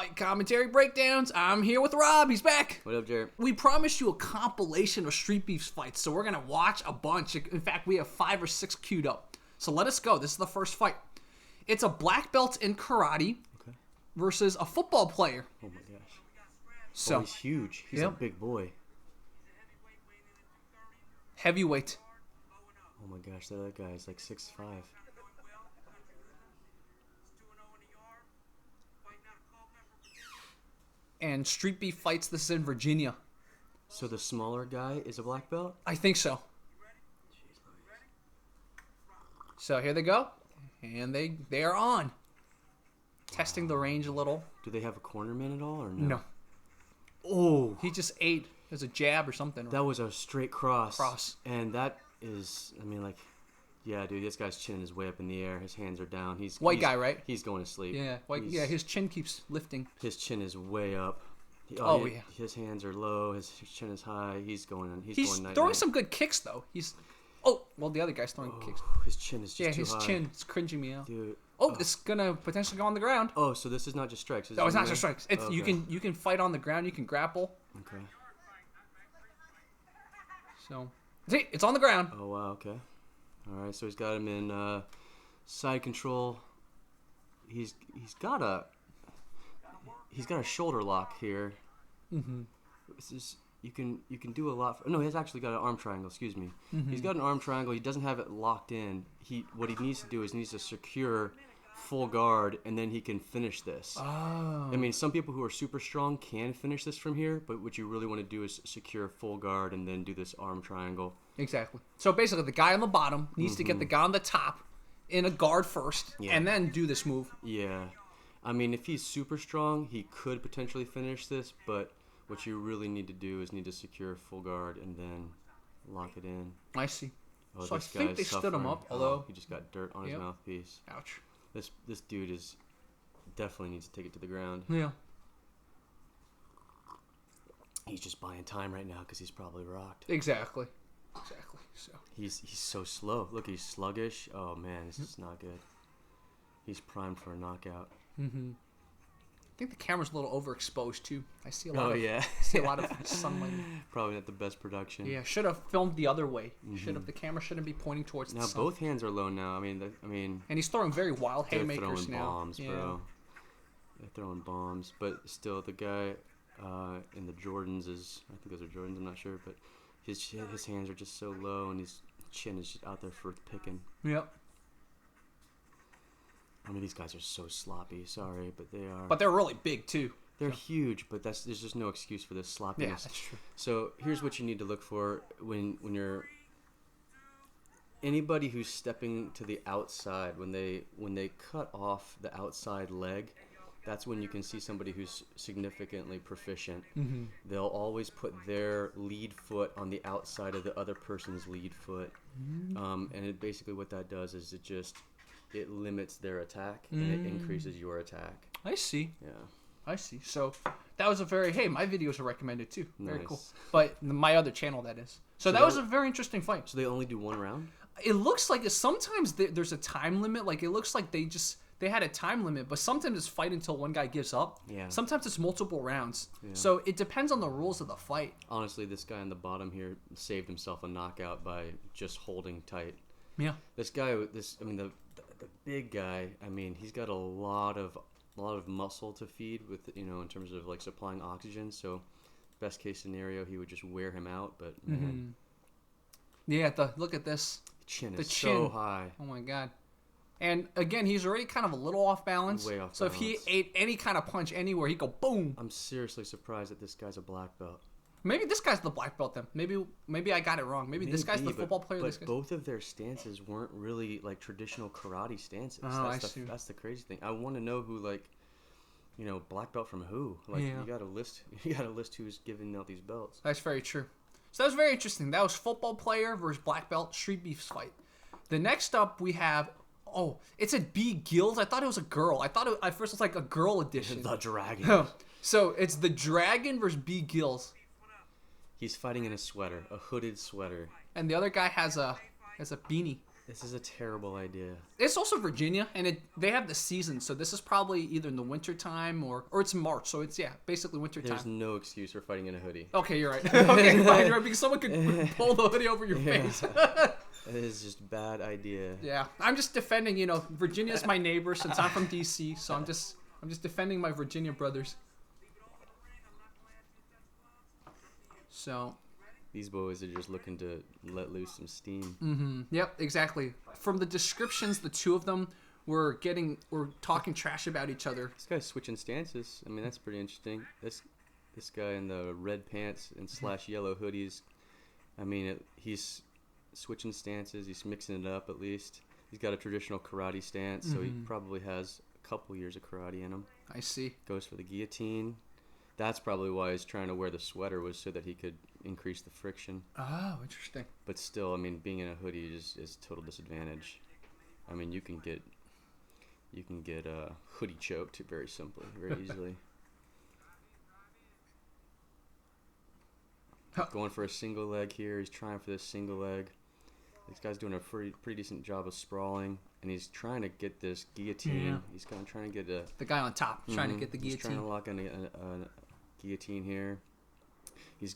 Fight Commentary Breakdowns. I'm here with Rob. He's back. What up, Jared? We promised you a compilation of Street Beefs fights, so we're going to watch a bunch. In fact, we have 5 or 6 queued up. So let us go. This is the first fight. It's a black belt in karate versus a football player. Oh, my gosh. So he's huge. He's a big boy. Heavyweight. Oh, my gosh. That guy is like 6'5". And Street Beef fights. This is in Virginia. So the smaller guy is a black belt? I think so. So here they go. And they are on. Testing the range a little. Do they have a cornerman at all or no? No. Oh. He just ate. There's a jab or something. That was a straight cross. Cross. And that is, I mean, like, yeah, dude, this guy's chin is way up in the air. His hands are down. He's White guy, right? He's going to sleep. Yeah, yeah. His chin keeps lifting. His chin is way up. Oh, yeah. His hands are low. His chin is high. He's going. He's going throwing some good kicks though. The other guy's throwing kicks. His chin is just too high. Yeah, his chin is cringing me out. Dude. It's gonna potentially go on the ground. Oh, so this is not just strikes. No, it's not just strikes. It's you can fight on the ground. You can grapple. Okay. So, see, it's on the ground. Oh wow. Okay. All right. So he's got him in side control. He's got a shoulder lock here. Mm-hmm. This is you can do a lot. No, he's actually got an arm triangle. Excuse me. Mm-hmm. He's got an arm triangle. He doesn't have it locked in. What he needs to do is needs to secure full guard, and then he can finish this. Oh. I mean, some people who are super strong can finish this from here, but what you really want to do is secure full guard and then do this arm triangle. Exactly. So basically, the guy on the bottom needs to get the guy on the top in a guard first, and then do this move. Yeah. I mean, if he's super strong, he could potentially finish this, but what you really need to do is need to secure full guard and then lock it in. I see. Oh, so I think they stood him up, although he just got dirt on his mouthpiece. Ouch. This dude is definitely needs to take it to the ground. Yeah. He's just buying time right now because he's probably rocked. Exactly. So he's so slow. Look, he's sluggish. Oh man, this is not good. He's primed for a knockout. Mm-hmm. I think the camera's a little overexposed too. I see a lot. See a lot of sunlight. Probably not the best production. Yeah, should have filmed the other way. The camera shouldn't be pointing towards the sun. Now both hands are low now. I mean, and he's throwing very wild haymakers now. Bombs, bro. They're throwing bombs, but still, the guy in the Jordans I think those are Jordans. I'm not sure, but his hands are just so low, and his chin is just out there for picking. Yep. I mean, these guys are so sloppy. Sorry, but they are. But they're really big too. They're huge, but there's just no excuse for this sloppiness. Yeah, that's true. So here's what you need to look for when you're anybody who's stepping to the outside. When they cut off the outside leg, that's when you can see somebody who's significantly proficient. Mm-hmm. They'll always put their lead foot on the outside of the other person's lead foot, and basically what that does is it limits their attack and it increases your attack. I see. Yeah. I see. So that was my videos are recommended too. Very nice. Cool. But my other channel, that is. So that was a very interesting fight. So they only do one round? It looks like sometimes there's a time limit. Like it looks like they had a time limit, but sometimes it's fight until one guy gives up. Yeah. Sometimes it's multiple rounds. Yeah. Yeah. So it depends on the rules of the fight. Honestly, this guy on the bottom here saved himself a knockout by just holding tight. Yeah. This guy, the big guy, I mean, he's got a lot of muscle to feed with, in terms of like supplying oxygen. So, best case scenario, he would just wear him out. But man, yeah, look at this. The chin so high. Oh my god. And again, he's already kind of a little off balance. Way off balance. So if he ate any kind of punch anywhere, he'd go boom. I'm seriously surprised that this guy's a black belt. Maybe this guy's the black belt then. Maybe I got it wrong. Maybe this guy's the football player. But both of their stances weren't really like traditional karate stances. Oh, That's the crazy thing. I want to know who black belt from who. Like you got to list who's giving out these belts. That's very true. So that was very interesting. That was football player versus black belt Street Beefs fight. The next up we have it's a B Gills. I thought it was a girl. I thought at first it was like a girl edition. The Dragon. So it's the Dragon versus B Gills. He's fighting in a sweater, a hooded sweater. And the other guy has a beanie. This is a terrible idea. It's also Virginia, and they have the season, so this is probably either in the winter time or it's March, so it's basically winter time. There's no excuse for fighting in a hoodie. Okay, you're right. Okay, fine, you're right, because someone could pull the hoodie over your face. It is just a bad idea. Yeah, I'm just defending. Virginia's my neighbor since I'm from DC, so I'm just defending my Virginia brothers. So. These boys are just looking to let loose some steam. Mm-hmm. Yep, exactly. From the descriptions, the two of them were talking trash about each other. This guy's switching stances. I mean, that's pretty interesting. This guy in the red pants and / yellow hoodies. I mean, he's switching stances. He's mixing it up at least. He's got a traditional karate stance, so he probably has a couple years of karate in him. I see. Goes for the guillotine. That's probably why he's trying to wear the sweater, was so that he could increase the friction. Oh, interesting. But still, I mean, being in a hoodie is total disadvantage. I mean, you can get hoodie choked very simply, very easily. Going for a single leg here. He's trying for this single leg. This guy's doing a pretty decent job of sprawling, and he's trying to get this guillotine. Yeah. He's trying to get the guy on top trying to get the guillotine. He's trying to lock in a guillotine here. He's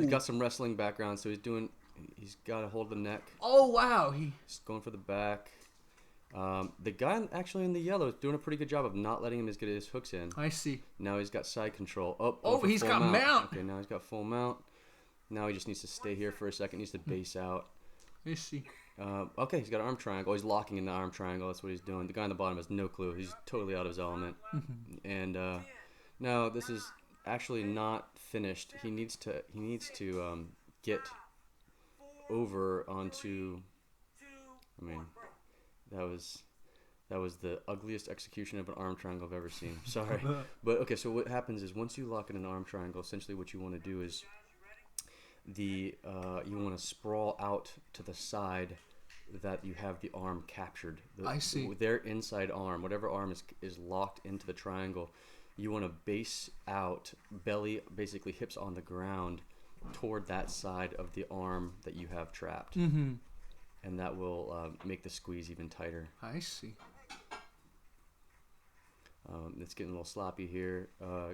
got some wrestling background, so he's got a hold of the neck. Oh wow, He's going for the back. The guy actually in the yellow is doing a pretty good job of not letting him get his hooks in. I see. Now he's got side control. He's got mount. Okay, now he's got full mount. Now he just needs to stay here for a second. He needs to base out. I see. Okay, he's got an arm triangle. He's locking in the arm triangle. That's what he's doing. The guy on the bottom has no clue. He's totally out of his element. And now this is actually not finished. He needs to get over onto. I mean, that was the ugliest execution of an arm triangle I've ever seen. Sorry, but okay. So what happens is once you lock in an arm triangle, essentially what you want to do is you want to sprawl out to the side that you have the arm captured. I see. Their inside arm, whatever arm is locked into the triangle, you want to base out, belly, basically hips on the ground, toward that side of the arm that you have trapped. Mm-hmm. And that will make the squeeze even tighter. I see. It's getting a little sloppy here.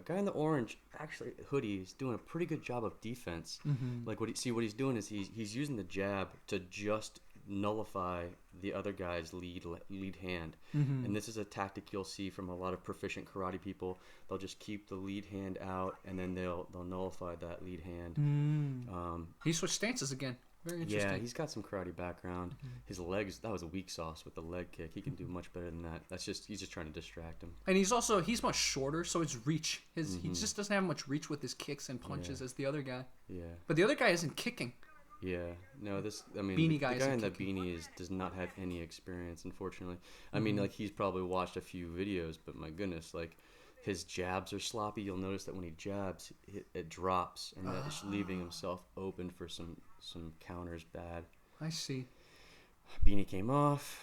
Guy in the orange, actually hoodie, is doing a pretty good job of defense. Like what he's doing is he's using the jab to just nullify the other guy's lead hand. And this is a tactic you'll see from a lot of proficient karate people. They'll just keep the lead hand out, and then they'll nullify that lead hand. He switched stances again. Very interesting. Yeah, he's got some karate background. His legs, that was a weak sauce with the leg kick. He can do much better than that. He's just trying to distract him. And he's much shorter, so his reach, he just doesn't have much reach with his kicks and punches as the other guy. Yeah. But the other guy isn't kicking. Yeah. No, Beanie the guy guy in the kicking. beanie does not have any experience, unfortunately. I mean, like, he's probably watched a few videos, but my goodness, like, his jabs are sloppy. You'll notice that when he jabs, it drops, and that's leaving himself open for some counters bad. I see. Beanie came off.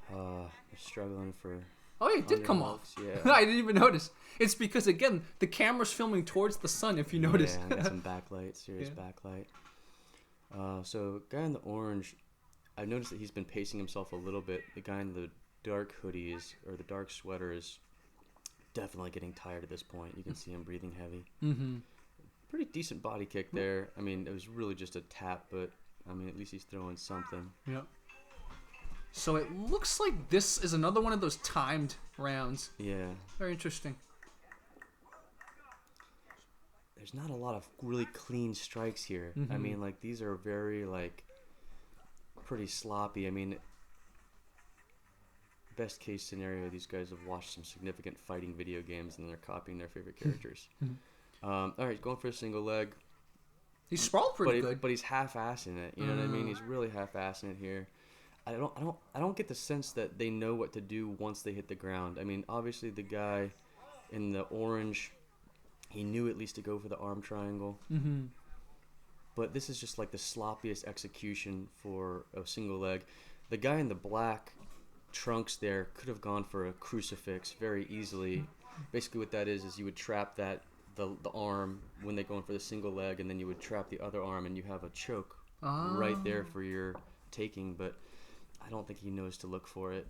They're struggling for... Oh, yeah, it did come off. Yeah. I didn't even notice. It's because, again, the camera's filming towards the sun, if you notice. Yeah, got some backlight, serious backlight. So, guy in the orange, I've noticed that he's been pacing himself a little bit. The guy in the dark hoodies, or the dark sweater, is definitely getting tired at this point. You can see him breathing heavy. Pretty decent body kick there. I mean, it was really just a tap, but, I mean, at least he's throwing something. Yeah. So it looks like this is another one of those timed rounds. Yeah. Very interesting. There's not a lot of really clean strikes here. I mean, like, these are very, like, pretty sloppy. I mean, best case scenario, these guys have watched some significant fighting video games and they're copying their favorite characters. All right, going for a single leg. He's sprawled pretty good. But he's half-assing it. You know what I mean? He's really half-assing it here. I don't get the sense that they know what to do once they hit the ground. I mean, obviously the guy in the orange, he knew at least to go for the arm triangle. But this is just like the sloppiest execution for a single leg. The guy in the black trunks there could have gone for a crucifix very easily. Basically what that is you would trap the arm when they go in for the single leg, and then you would trap the other arm, and you have a choke right there for your taking, but I don't think he knows to look for it.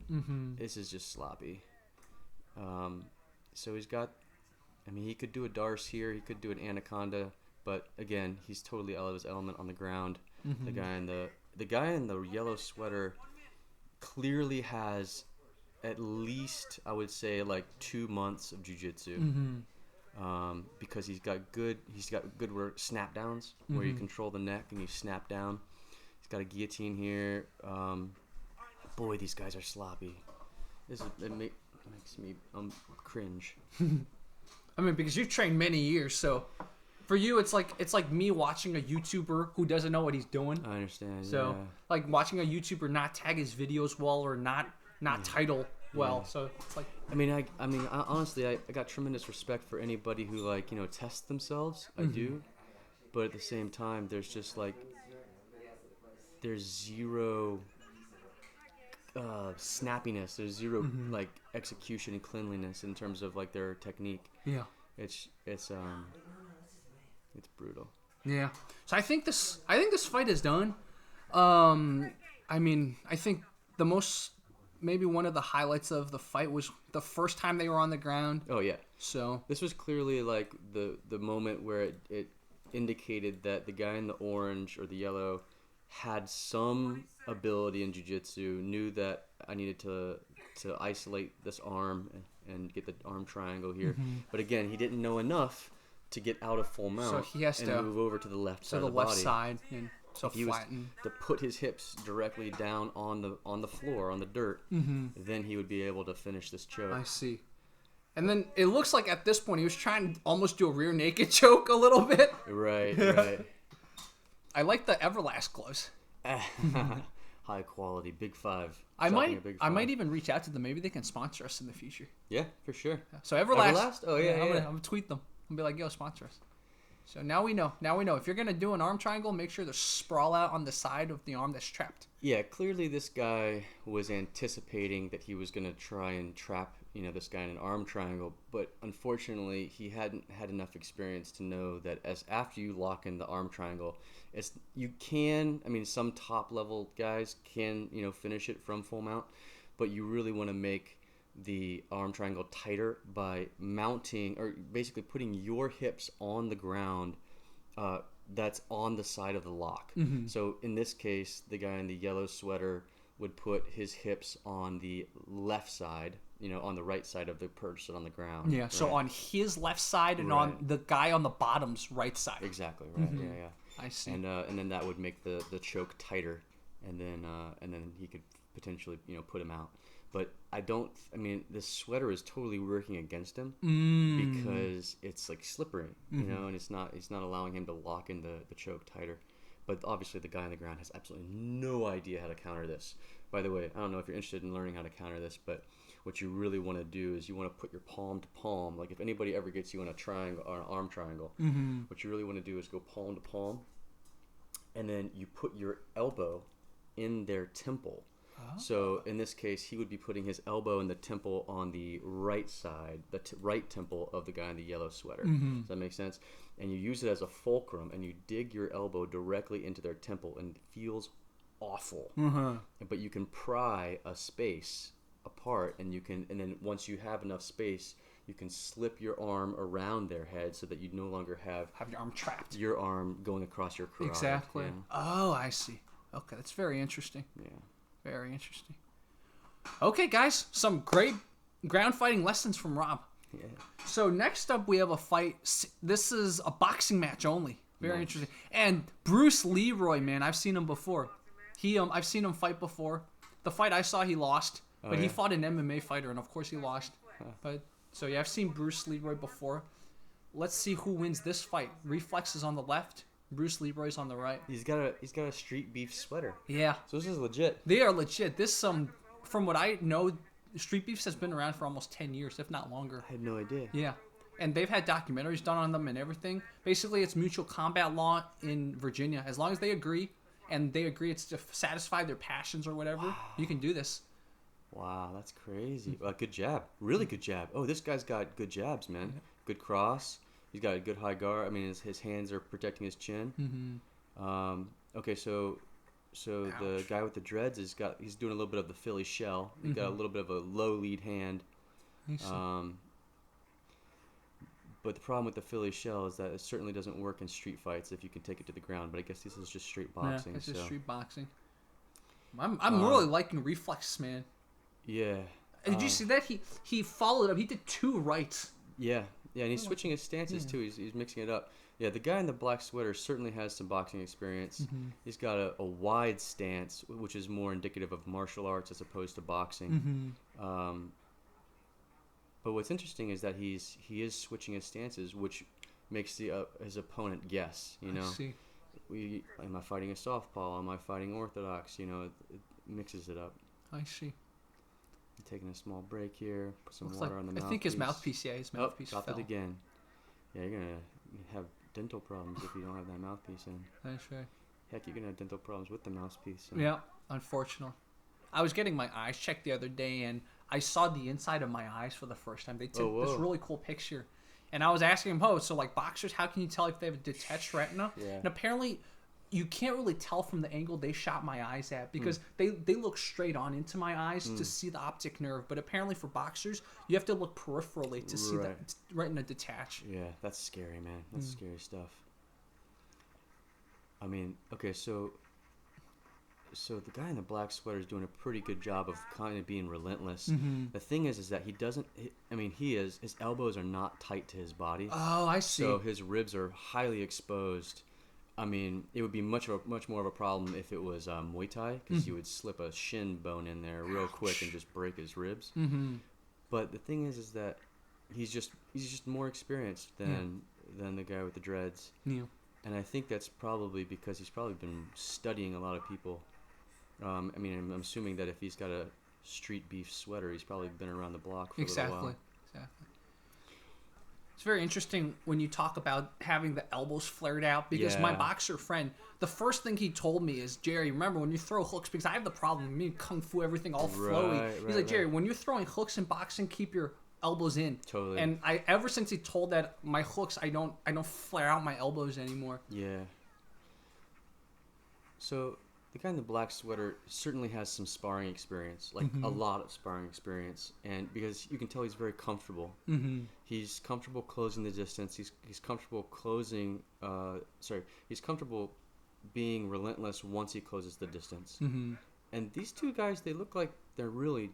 This is just sloppy. So he's got, I mean, he could do a Darce here, he could do an Anaconda, but again, he's totally out of his element on the ground. The guy in the yellow sweater clearly has at least, I would say, like 2 months of jiu-jitsu. Because he's got good work, snap downs, where you control the neck and you snap down. He's got a guillotine here. Boy, these guys are sloppy. It makes me cringe. I mean, because you've trained many years, so for you, it's like me watching a YouTuber who doesn't know what he's doing. I understand. So like watching a YouTuber not tag his videos well or not title well. So it's like. I mean, I honestly, I got tremendous respect for anybody who like tests themselves. I do, but at the same time, there's just like there's zero snappiness. There's zero like execution and cleanliness in terms of like their technique. Yeah. It's brutal. Yeah. So I think this fight is done. I mean, I think maybe one of the highlights of the fight was the first time they were on the ground. Oh yeah. So this was clearly like the moment where it indicated that the guy in the orange or the yellow had some ability in jiu-jitsu, knew that I needed to isolate this arm and get the arm triangle here. But again, he didn't know enough to get out of full mount, so he has to move over to the left side of the left body. Side and so if he flatten. was to put his hips directly down on the floor, on the dirt, then he would be able to finish this choke. I see. And then it looks like at this point he was trying to almost do a rear naked choke a little bit. Right. I like the Everlast gloves. High quality, Big Five. I might even reach out to them. Maybe they can sponsor us in the future. Yeah, for sure. So Everlast. Everlast? Oh yeah, I'm gonna tweet them and be like, "Yo, sponsor us." So now we know. If you're gonna do an arm triangle, make sure there's sprawl out on the side of the arm that's trapped. Yeah, clearly this guy was anticipating that he was gonna try and trap this guy in an arm triangle, but unfortunately he hadn't had enough experience to know that after you lock in the arm triangle, some top level guys can finish it from full mount, but you really want to make the arm triangle tighter by mounting or basically putting your hips on the ground that's on the side of the lock. So in this case, the guy in the yellow sweater would put his hips on the left side, on the right side of the person on the ground. Yeah, so on his left side and on the guy on the bottom's right side. Exactly, right. Yeah. I see. And then that would make the choke tighter, and then he could potentially put him out. But this sweater is totally working against him because it's like slippery, and it's not allowing him to lock in the choke tighter. But obviously the guy on the ground has absolutely no idea how to counter this. By the way, I don't know if you're interested in learning how to counter this, but what you really want to do is you want to put your palm to palm. Like if anybody ever gets you in a triangle or an arm triangle, what you really want to do is go palm to palm, and then you put your elbow in their temple. So in this case, he would be putting his elbow in the temple on the right side, the right temple of the guy in the yellow sweater. Does that make sense? And you use it as a fulcrum, and you dig your elbow directly into their temple, and it feels awful. But you can pry a space apart, and then once you have enough space, you can slip your arm around their head so that you no longer have your arm trapped. Your arm going across your carotid. Exactly. Oh, I see. Okay, that's very interesting. Yeah. Very interesting. Okay, guys, some great ground fighting lessons from Rob. Yeah. So next up, we have a fight. This is a boxing match only. Very interesting. And Bruce Leroy, man, I've seen him before. I've seen him fight before. The fight I saw, he lost, but he fought an MMA fighter, and of course he lost. But so yeah, I've seen Bruce Leroy before. Let's see who wins this fight. Reflex is on the left. Bruce Leroy's on the right. He's got a Street Beef sweater. Yeah. So this is legit. They are legit. From what I know, Streetbeefs has been around for almost 10 years, if not longer. I had no idea. Yeah. And they've had documentaries done on them and everything. Basically, it's mutual combat law in Virginia. As long as they agree, it's to satisfy their passions or whatever, you can do this. Wow, that's crazy. Good jab. Really good jab. Oh, this guy's got good jabs, man. Yeah. Good cross. He's got a good high guard. I mean, his hands are protecting his chin. Okay, so So Ouch. the guy with the dreads he's doing a little bit of the Philly shell. He's got a little bit of a low lead hand. I see. But the problem with the Philly shell is that it certainly doesn't work in street fights if you can take it to the ground. But I guess this is just street boxing. Yeah, it's just so. street boxing. I'm really liking reflexes, man. Yeah. Did you see that? He followed up. He did 2 rights. Yeah, and he's switching his stances too. He's mixing it up. Yeah, the guy in the black sweater certainly has some boxing experience. He's got a wide stance, which is more indicative of martial arts as opposed to boxing. But what's interesting is that he is switching his stances, which makes his opponent guess. You know, I see. Am I fighting a southpaw? Am I fighting orthodox? You know, it mixes it up. I see. I'm taking a small break here. Put some Looks water like, on the I mouthpiece. think his mouthpiece. Yeah, his mouthpiece dropped fell. it again. Yeah, you're gonna have dental problems if you don't have that mouthpiece in. That's right. Heck, you're gonna have dental problems with the mouthpiece. So. Yeah, unfortunately. I was getting my eyes checked the other day, and I saw the inside of my eyes for the first time. They took this really cool picture, and I was asking him, so like boxers, how can you tell if they have a detached retina? Yeah. And apparently, you can't really tell from the angle they shot my eyes at because they look straight on into my eyes to see the optic nerve. But apparently for boxers, you have to look peripherally to see the retina detach. Yeah, that's scary, man. That's scary stuff. I mean, okay, so the guy in the black sweater is doing a pretty good job of kind of being relentless. The thing is that he doesn't. His elbows are not tight to his body. Oh, I see. So his ribs are highly exposed. I mean, it would be much more of a problem if it was Muay Thai, because you would slip a shin bone in there real quick and just break his ribs. But the thing is that he's just more experienced than the guy with the dreads. Yeah. And I think that's probably because he's probably been studying a lot of people. I'm assuming that if he's got a street beef sweater, he's probably been around the block for a little while. Exactly. It's very interesting when you talk about having the elbows flared out, because my boxer friend, the first thing he told me is, Jerry, remember when you throw hooks, because I have the problem, me Kung Fu, everything all flowy. He's like, Jerry, when you're throwing hooks in boxing, keep your elbows in. Totally. And ever since he told that, my hooks, I don't flare out my elbows anymore. Yeah. So the guy in the black sweater certainly has some sparring experience, like a lot of sparring experience, and because you can tell he's very comfortable. He's comfortable closing the distance. He's comfortable closing. He's comfortable being relentless once he closes the distance. And these two guys, they look like they're really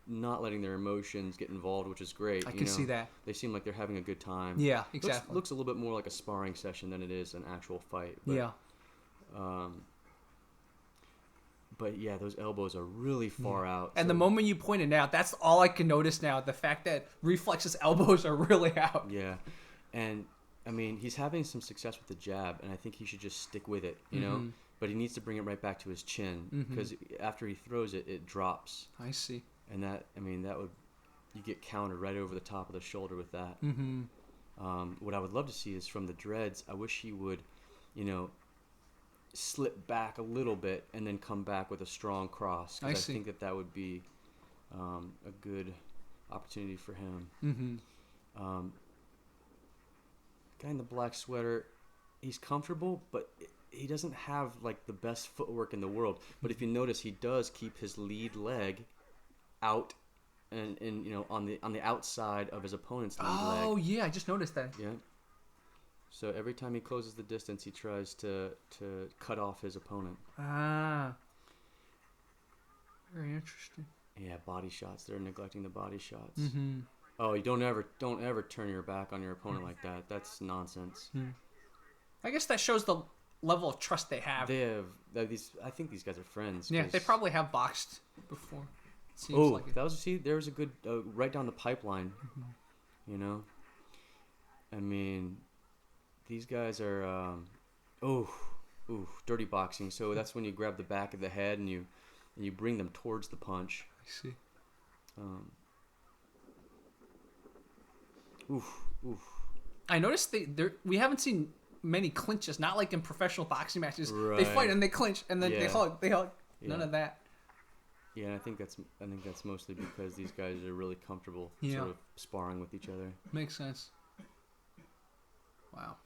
not letting their emotions get involved, which is great. I can see that. They seem like they're having a good time. Yeah, exactly. Looks a little bit more like a sparring session than it is an actual fight. But, yeah. But yeah, those elbows are really far out. And the moment you pointed out, that's all I can notice now. The fact that Reflex's elbows are really out. Yeah. And, I mean, he's having some success with the jab, and I think he should just stick with it, you know? But he needs to bring it right back to his chin, because after he throws it, it drops. I see. And that would, you get countered right over the top of the shoulder with that. What I would love to see is from the dreads, I wish he would, slip back a little bit and then come back with a strong cross. I think that would be a good opportunity for him. Guy in the black sweater, he's comfortable, but he doesn't have like the best footwork in the world. But if you notice, he does keep his lead leg out and on the outside of his opponent's lead leg. Oh yeah, I just noticed that. Yeah. So every time he closes the distance, he tries to cut off his opponent. Ah. Very interesting. Yeah, body shots. They're neglecting the body shots. Oh, you don't ever turn your back on your opponent like that. That's nonsense. I guess that shows the level of trust they have. They have these. I think these guys are friends. Yeah, they probably have boxed before. Seems like that was there was a good right down the pipeline. I mean, these guys are dirty boxing. So that's when you grab the back of the head and you bring them towards the punch. I see. I noticed we haven't seen many clinches. Not like in professional boxing matches. Right. They fight and they clinch and then they hug. None of that. Yeah, I think that's mostly because these guys are really comfortable sort of sparring with each other. Makes sense. Wow.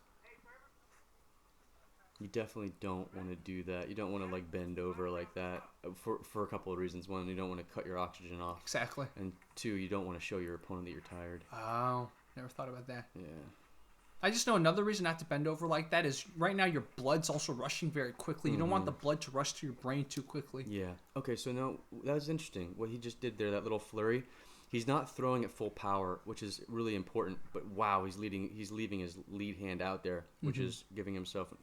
You definitely don't want to do that. You don't want to like bend over like that for a couple of reasons. One, you don't want to cut your oxygen off. Exactly. And two, you don't want to show your opponent that you're tired. Oh, never thought about that. Yeah. I just know another reason not to bend over like that is right now your blood's also rushing very quickly. You don't want the blood to rush to your brain too quickly. Yeah. Okay, so now that was interesting. What he just did there, that little flurry, he's not throwing at full power, which is really important. But wow, he's leaving his lead hand out there, which is giving himself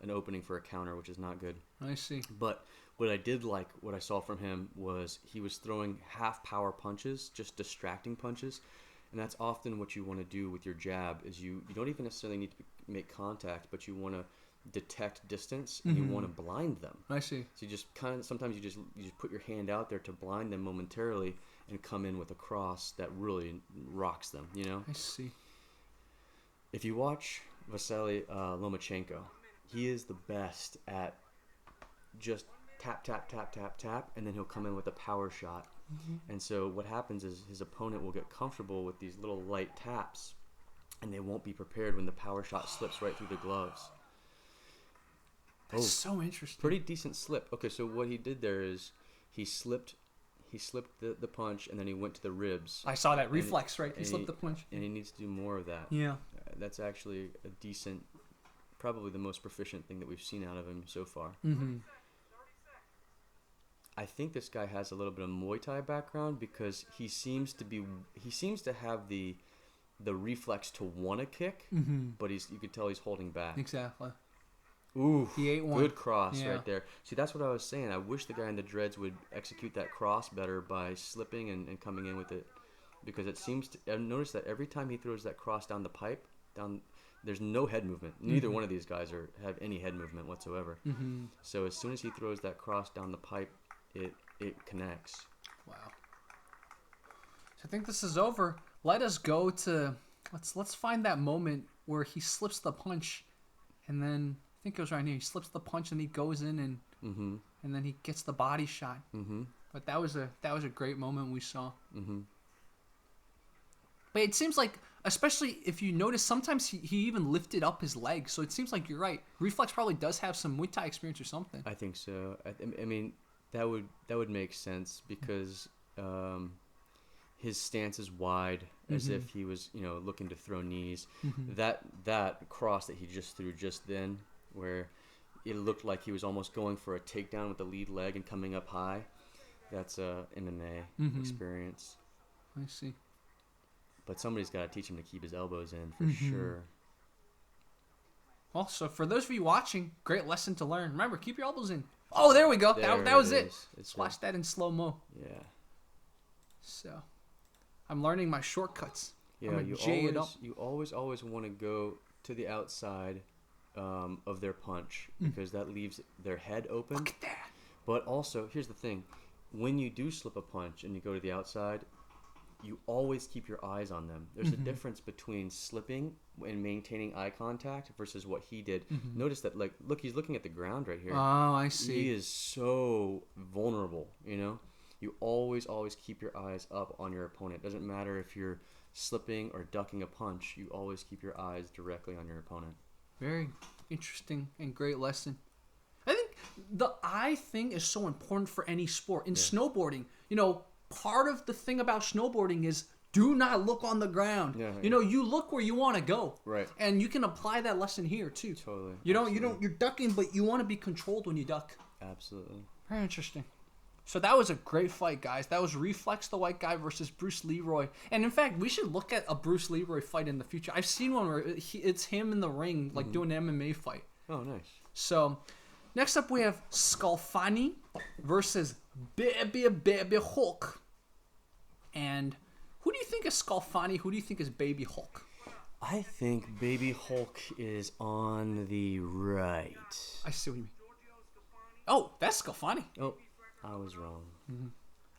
an opening for a counter, which is not good. I see. But what I did like, what I saw from him was he was throwing half power punches, just distracting punches. And that's often what you want to do with your jab is you don't even necessarily need to make contact, but you want to detect distance and you want to blind them. I see. So you just kind of, sometimes you just put your hand out there to blind them momentarily and come in with a cross that really rocks them, you know? I see. If you watch Vasily Lomachenko, he is the best at just tap, tap, tap, tap, tap, and then he'll come in with a power shot. And so what happens is his opponent will get comfortable with these little light taps, and they won't be prepared when the power shot slips right through the gloves. That's so interesting. Pretty decent slip. Okay, so what he did there is he slipped the punch, and then he went to the ribs. I saw that reflex, right? He slipped the punch. And he needs to do more of that. Yeah. That's actually a decent, probably the most proficient thing that we've seen out of him so far. I think this guy has a little bit of Muay Thai background because he seems to have the reflex to want to kick, but you could tell he's holding back. Exactly. Ooh, he ate one. Good cross right there. See, that's what I was saying. I wish the guy in the dreads would execute that cross better by slipping and coming in with it, because it seems to. I've noticed that every time he throws that cross down the pipe, there's no head movement. Neither one of these guys have any head movement whatsoever. So as soon as he throws that cross down the pipe, it connects. Wow. So I think this is over. Let us go to let's find that moment where he slips the punch, and then I think it was right here. He slips the punch and he goes in and then he gets the body shot. But that was a great moment we saw. But it seems like, especially if you notice, sometimes he even lifted up his leg. So it seems like you're right. Reflex probably does have some Muay Thai experience or something. I think so. I mean, that would make sense because his stance is wide, as if he was, looking to throw knees. That cross that he just threw just then, where it looked like he was almost going for a takedown with the lead leg and coming up high, that's a MMA experience. I see. But somebody's got to teach him to keep his elbows in for sure. Well, so for those of you watching, great lesson to learn. Remember, keep your elbows in. Oh, there we go. That was it. Let's watch that in slow-mo. Yeah. So, I'm learning my shortcuts. Yeah, you always want to go to the outside of their punch because that leaves their head open. Look at that. But also, here's the thing. When you do slip a punch and you go to the outside, you always keep your eyes on them. There's a difference between slipping and maintaining eye contact versus what he did. Notice that, look, he's looking at the ground right here. Oh, I see. He is so vulnerable, You always keep your eyes up on your opponent. Doesn't matter if you're slipping or ducking a punch. You always keep your eyes directly on your opponent. Very interesting and great lesson. I think the eye thing is so important for any sport. In snowboarding, part of the thing about snowboarding is do not look on the ground. You look where you want to go. Right. And you can apply that lesson here too. Totally. You're ducking, but you want to be controlled when you duck. Absolutely. Very interesting. So that was a great fight, guys. That was Reflex the White Guy versus Bruce Leroy. And in fact, we should look at a Bruce Leroy fight in the future. I've seen one where it's him in the ring, doing an MMA fight. Oh, nice. So next up we have Scalfani versus Baby Hulk. And who do you think is Scalfani? Who do you think is Baby Hulk? I think Baby Hulk is on the right. I see what you mean. Oh, that's Scalfani. Oh, I was wrong.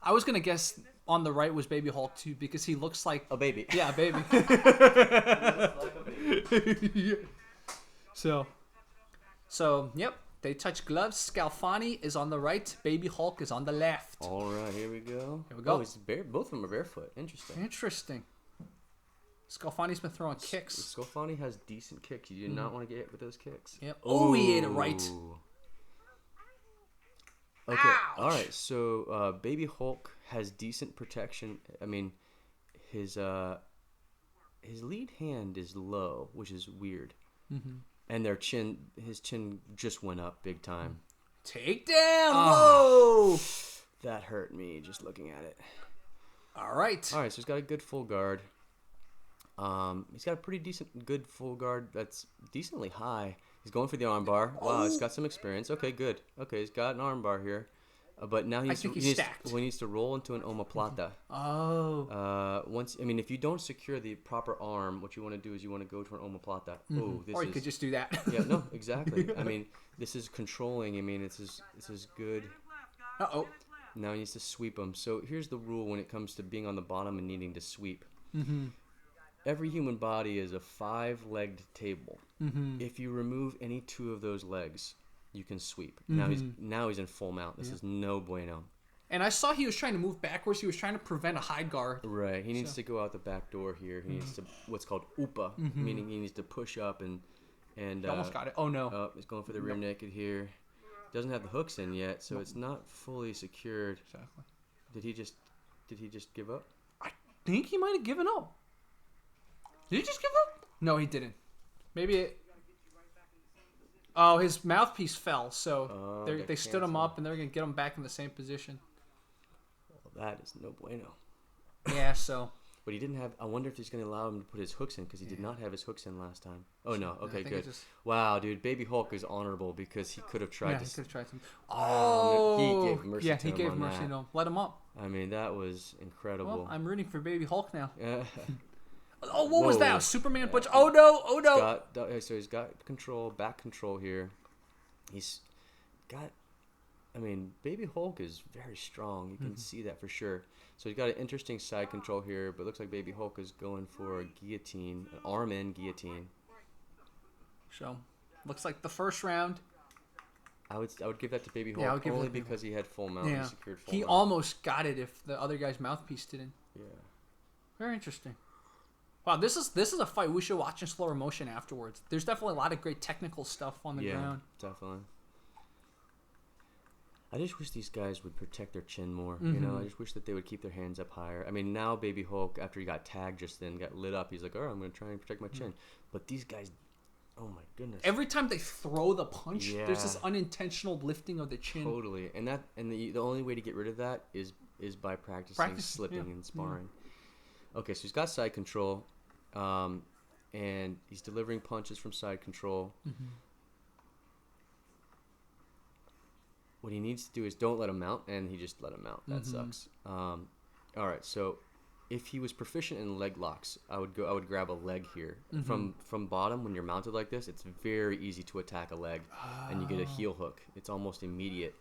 I was going to guess on the right was Baby Hulk too because he looks like... A baby. Yeah, a baby. He looks like a baby. So, yep. They touch gloves. Scalfani is on the right. Baby Hulk is on the left. All right, here we go. Here we go. Oh, both of them are barefoot. Interesting. Scalfani's been throwing kicks. Scalfani has decent kicks. You do not want to get hit with those kicks. Yep. Oh, he ate it right. Okay. Ouch. All right. So Baby Hulk has decent protection. I mean, his lead hand is low, which is weird. And his chin just went up big time. Takedown. Whoa. That hurt me just looking at it. All right. So he's got a good full guard. He's got a pretty good full guard that's decently high. He's going for the armbar. Wow, he's got some experience. Okay, good. Okay, he's got an armbar here. But now he needs to roll into an omoplata. If you don't secure the proper arm, what you want to do is you want to go to an omoplata. Or you could just do that. Yeah, no, exactly. I mean, this is controlling. I mean, this is good. Now he needs to sweep him. So here's the rule when it comes to being on the bottom and needing to sweep. Every human body is a 5-legged table. If you remove any 2 of those legs, you can sweep. Now he's in full mount. This is no bueno. And I saw he was trying to move backwards. He was trying to prevent a high guard. Right. He needs to go out the back door here. He needs to what's called upa, meaning he needs to push up and he almost got it. Oh no. He's going for the rear naked here. Doesn't have the hooks in yet, so it's not fully secured. Exactly. Did he just give up? I think he might have given up. Did he just give up? No, he didn't. Maybe it. Oh, his mouthpiece fell, so they stood him up, and they're going to get him back in the same position. Well, that is no bueno. Yeah, so. But he didn't have... I wonder if he's going to allow him to put his hooks in, because he did not have his hooks in last time. Oh, no. Okay, good. Wow, dude. Baby Hulk is honorable, because he could have tried to... he could have tried some... he gave mercy to him. Yeah, he gave mercy to him. Let him up. I mean, that was incredible. Well, I'm rooting for Baby Hulk now. Yeah. Oh, what was that? Superman punch. Oh, no. Oh, no. So he's got control, back control here. He's got... I mean, Baby Hulk is very strong. You can see that for sure. So he's got an interesting side control here, but it looks like Baby Hulk is going for a guillotine, an arm-in guillotine. So, looks like the first round. I would give that to Baby Hulk only because he had full mount. Yeah. He secured full he mount. Almost got it if the other guy's mouthpiece didn't. Yeah. Very interesting. Wow, this is a fight we should watch in slower motion afterwards. There's definitely a lot of great technical stuff on the ground. Yeah, definitely. I just wish these guys would protect their chin more. You know, I just wish that they would keep their hands up higher. I mean, now Baby Hulk, after he got tagged just then, got lit up. He's like, all right, I'm going to try and protect my chin. But these guys, oh my goodness. Every time they throw the punch, there's this unintentional lifting of the chin. Totally. And the only way to get rid of that is by practicing slipping and sparring. Okay, so he's got side control. And he's delivering punches from side control. What he needs to do is don't let him mount, and he just let him mount. That sucks. All right, so if he was proficient in leg locks, I would grab a leg here. From bottom, when you're mounted like this, it's very easy to attack a leg, and you get a heel hook. It's almost immediate.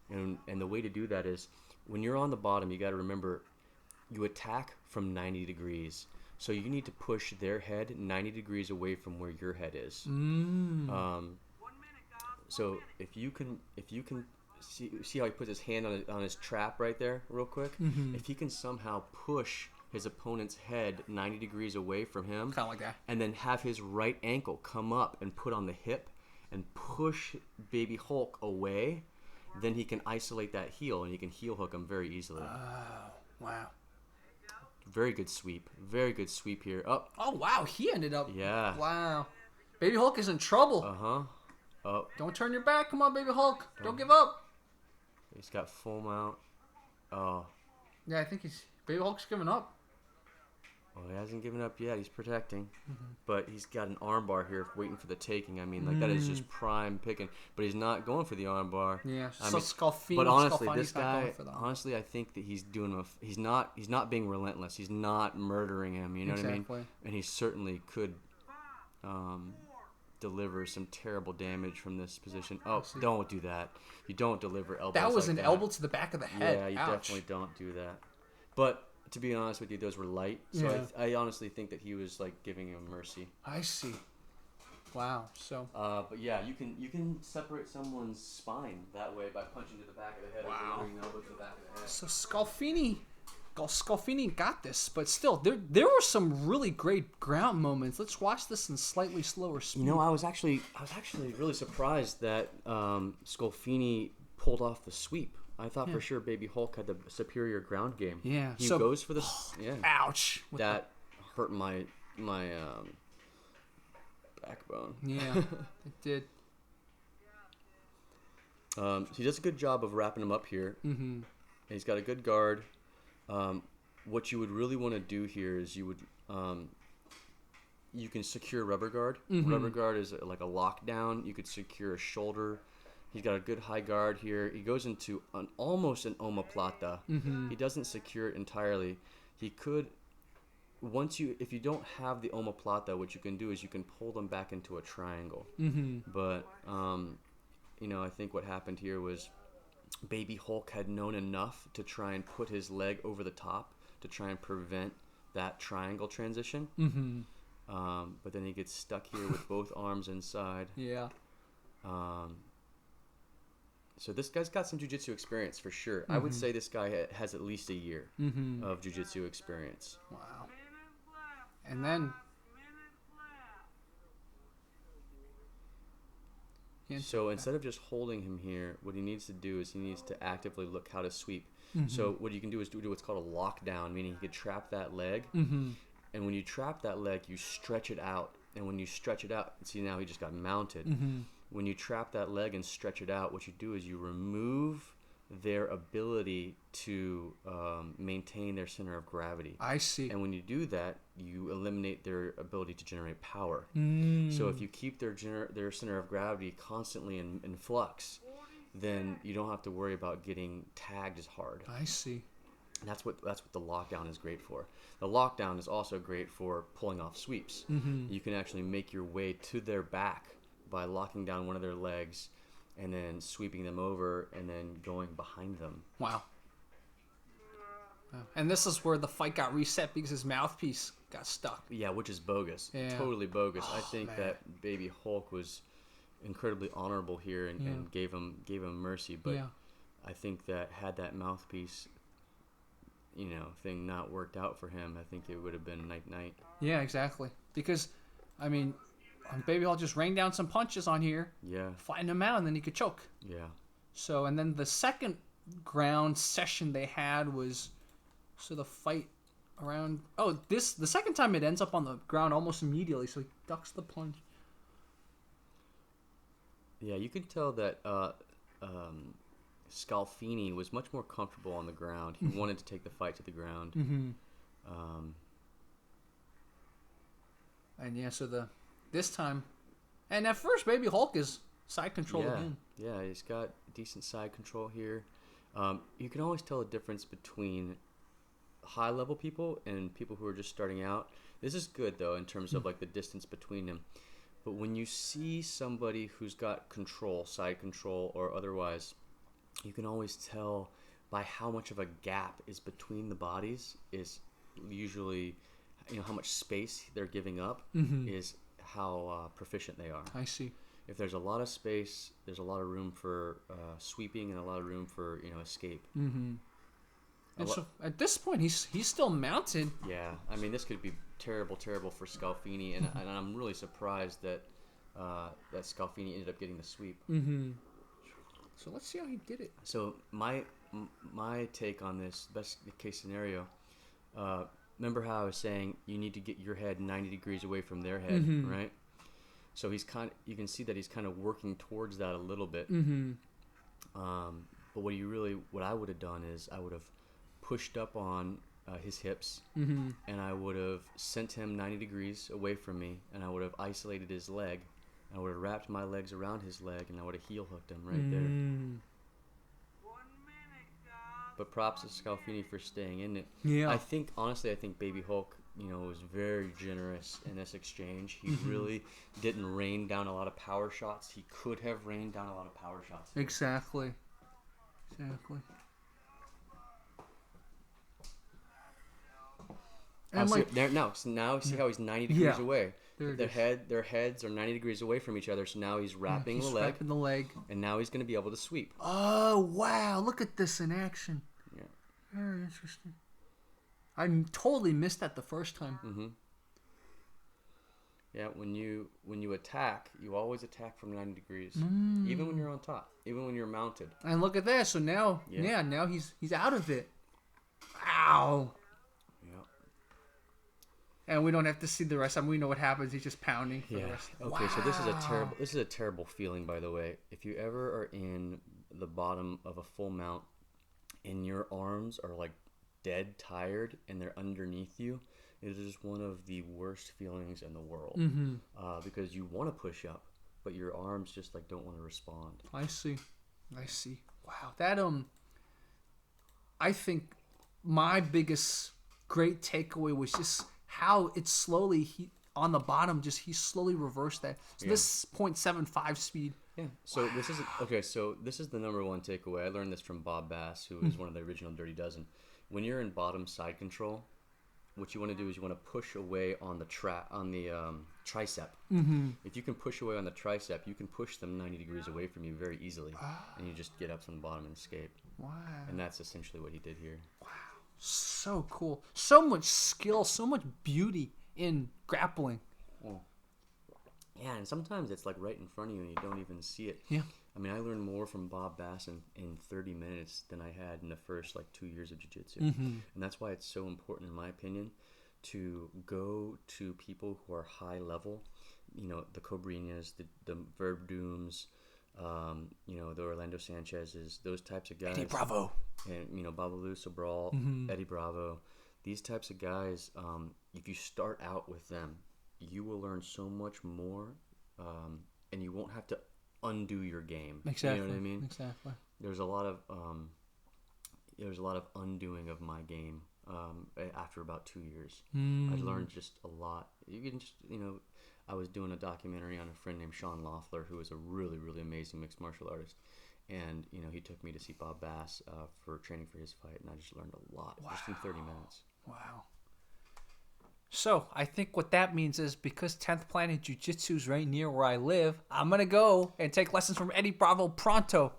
And the way to do that is when you're on the bottom, you got to remember you attack from 90 degrees. So you need to push their head 90 degrees away from where your head is. So if you can see how he puts his hand on his trap right there, real quick. If he can somehow push his opponent's head 90 degrees away from him, kind of like that, and then have his right ankle come up and put on the hip and push Baby Hulk away, then he can isolate that heel and he can heel hook him very easily. Oh, wow. Very good sweep. Very good sweep here. Oh, wow. He ended up. Yeah. Wow. Baby Hulk is in trouble. Oh. Don't turn your back. Come on, Baby Hulk. Don't give up. He's got full mount. Oh. Yeah, I think Baby Hulk's giving up. Well, he hasn't given up yet. He's protecting. But he's got an armbar here waiting for the taking. I mean, like, that is just prime picking. But he's not going for the armbar. Yeah. But honestly, this guy, honestly, I think that he's doing he's not being relentless. He's not murdering him. You know what I mean? And he certainly could deliver some terrible damage from this position. Oh, don't do that. You don't deliver elbows That was like an elbow to the back of the head. Yeah, you definitely don't do that. But to be honest with you, those were light. So I honestly think that he was like giving him mercy. I see. Wow. So. But yeah, you can separate someone's spine that way by punching to the back of the head or delivering an elbow to the back of the head. So Scalfini Scalfini got this, but still, there were some really great ground moments. Let's watch this in slightly slower speed. You know, I was actually really surprised that Scalfini pulled off the sweep. I thought for sure Baby Hulk had the superior ground game. Yeah. He goes for the Ouch. That hurt my backbone. Yeah, it did. He does a good job of wrapping him up here. Mm-hmm. He's got a good guard. What you would really want to do here is you can secure rubber guard. Mm-hmm. Rubber guard is like a lockdown. You could secure a shoulder. He's got a good high guard here. He goes into almost an omoplata. Mm-hmm. He doesn't secure it entirely. He could, if you don't have the omoplata, what you can do is you can pull them back into a triangle. Mm-hmm. But, I think what happened here was Baby Hulk had known enough to try and put his leg over the top to try and prevent that triangle transition. Mm-hmm. But then he gets stuck here with both arms inside. Yeah. So this guy's got some jiu-jitsu experience for sure. Mm-hmm. I would say this guy has at least a year of jiu-jitsu experience. Wow. And then... So instead of just holding him here, what he needs to do is he needs to actively look how to sweep. Mm-hmm. So what you can do is do what's called a lockdown, meaning he could trap that leg. Mm-hmm. And when you trap that leg, you stretch it out. And when you stretch it out, see now he just got mounted. Mm-hmm. When you trap that leg and stretch it out, what you do is you remove their ability to maintain their center of gravity. I see. And when you do that, you eliminate their ability to generate power. So if you keep their center of gravity constantly in flux, then you don't have to worry about getting tagged as hard. I see. And that's what the lockdown is great for. The lockdown is also great for pulling off sweeps. Mm-hmm. You can actually make your way to their back by locking down one of their legs and then sweeping them over and then going behind them. Wow. And this is where the fight got reset because his mouthpiece got stuck. Yeah, which is bogus. Yeah. Totally bogus. I think man. that Baby Hulk was incredibly honorable here and gave him mercy. But I think that had that mouthpiece, thing not worked out for him, I think it would have been night-night. Yeah, exactly. Because, Baby Hulk just rained down some punches on here. Yeah. Flattened him out, and then he could choke. Yeah. So, and then the second ground session they had was, the fight around... the second time it ends up on the ground almost immediately, so he ducks the punch. Yeah, you could tell that Scalfini was much more comfortable on the ground. He wanted to take the fight to the ground. Mm-hmm. And this time, and at first Baby Hulk is side control again. Yeah, he's got decent side control here. You can always tell a difference between high level people and people who are just starting out. This is good though in terms of like the distance between them. But when you see somebody who's got control, side control or otherwise, you can always tell by how much of a gap is between the bodies is usually, how much space they're giving up is how proficient they are. I see. If there's a lot of space, there's a lot of room for sweeping and a lot of room for escape. Mm-hmm. And so at this point, he's still mounted. Yeah, this could be terrible for Scalfini, and I'm really surprised that Scalfini ended up getting the sweep. Mm-hmm. So let's see how he did it. So my take on this best case scenario. Remember how I was saying you need to get your head 90 degrees away from their head, right? So you can see that he's kind of working towards that a little bit. Mm-hmm. But what I would have done is I would have pushed up on his hips, and I would have sent him 90 degrees away from me, and I would have isolated his leg. I would have wrapped my legs around his leg, and I would have heel hooked him right there. But props to Scalfini for staying in it. Yeah. Honestly, I think Baby Hulk, was very generous in this exchange. He really didn't rain down a lot of power shots. He could have rained down a lot of power shots. Exactly. And now see how he's 90 degrees away. Their heads are 90 degrees away from each other, so now he's wrapping the leg. And now he's going to be able to sweep. Oh, wow. Look at this in action. Yeah. Very interesting. I totally missed that the first time. Mm-hmm. Yeah, when you attack, you always attack from 90 degrees, even when you're on top, even when you're mounted. And look at that. So now, now he's out of it. Ow. Yeah. And we don't have to see the rest. I mean, we know what happens. He's just pounding for the rest. Okay, so this is a terrible feeling, by the way. If you ever are in the bottom of a full mount and your arms are like dead tired and they're underneath you, it is one of the worst feelings in the world. Because you want to push up, but your arms just like don't want to respond. I see. Wow, that I think my biggest great takeaway was just how it slowly on the bottom he slowly reversed that. So this 0.75 speed. Yeah. So this is the number one takeaway. I learned this from Bob Bass, who is one of the original Dirty Dozen. When you're in bottom side control, what you want to do is you want to push away on the tricep. If you can push away on the tricep, you can push them 90 degrees away from you very easily, and you just get up from the bottom and escape. Wow. And that's essentially what he did here. Wow. So cool. So much skill, so much beauty in grappling. Oh. Yeah, and sometimes it's like right in front of you and you don't even see it. Yeah. I mean, I learned more from Bob Bass in 30 minutes than I had in the first 2 years of jiu-jitsu. And that's why it's so important, in my opinion, to go to people who are high level. You know, the Cobrinas, the Werdums, the Orlando Sanchez's, those types of guys. Eddie Bravo. And, Babalu Sobral, Eddie Bravo. These types of guys, if you start out with them, you will learn so much more, and you won't have to undo your game. Exactly. You know what I mean? Exactly. There's a lot of undoing of my game after about 2 years. I learned just a lot. You can just, I was doing a documentary on a friend named Sean Loeffler, who is a really, really amazing mixed martial artist. And, he took me to see Bob Bass for training for his fight, and I just learned a lot just in 30 minutes. Wow. So, I think what that means is because 10th Planet Jiu-Jitsu is right near where I live, I'm going to go and take lessons from Eddie Bravo pronto.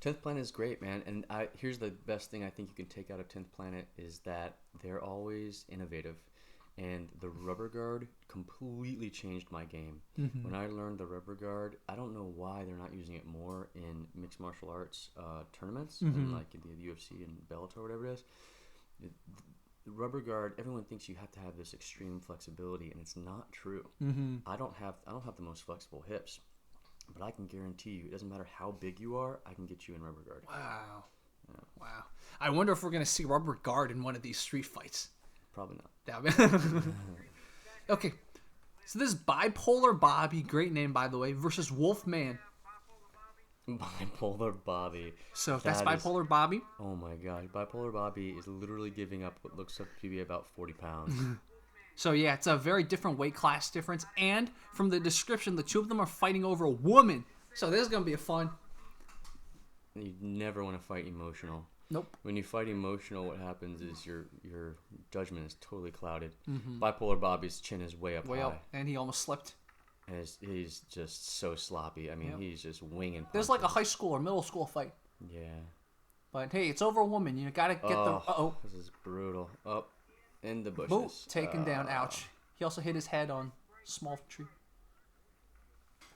10th Planet is great, man. And here's the best thing I think you can take out of 10th Planet is that they're always innovative. And the rubber guard completely changed my game. When I learned the rubber guard, I don't know why they're not using it more in mixed martial arts tournaments, and like the UFC and Bellator, whatever it is. The rubber guard, everyone thinks you have to have this extreme flexibility, and it's not true. I don't have the most flexible hips, but I can guarantee you, it doesn't matter how big you are, I can get you in rubber guard. Wow. Yeah. Wow. I wonder if we're going to see rubber guard in one of these street fights. Probably not. Okay. So this is Bipolar Bobby, great name by the way, versus Wolfman. Bipolar Bobby. So that's Bipolar Bobby. Oh my god. Bipolar Bobby is literally giving up what looks up to be about 40 pounds. So yeah, it's a very different weight class difference. And from the description, the two of them are fighting over a woman. So this is going to be a fun. You never want to fight emotional. Nope. When you fight emotional, what happens is your judgment is totally clouded. Bipolar Bobby's chin is way up high. And he almost slipped. And he's just so sloppy. I mean, he's just winging punches. There's like a high school or middle school fight. Yeah. But hey, it's over a woman. You gotta get the... This is brutal. Up in the bushes. Boom. Taken down. Ouch. He also hit his head on a small tree.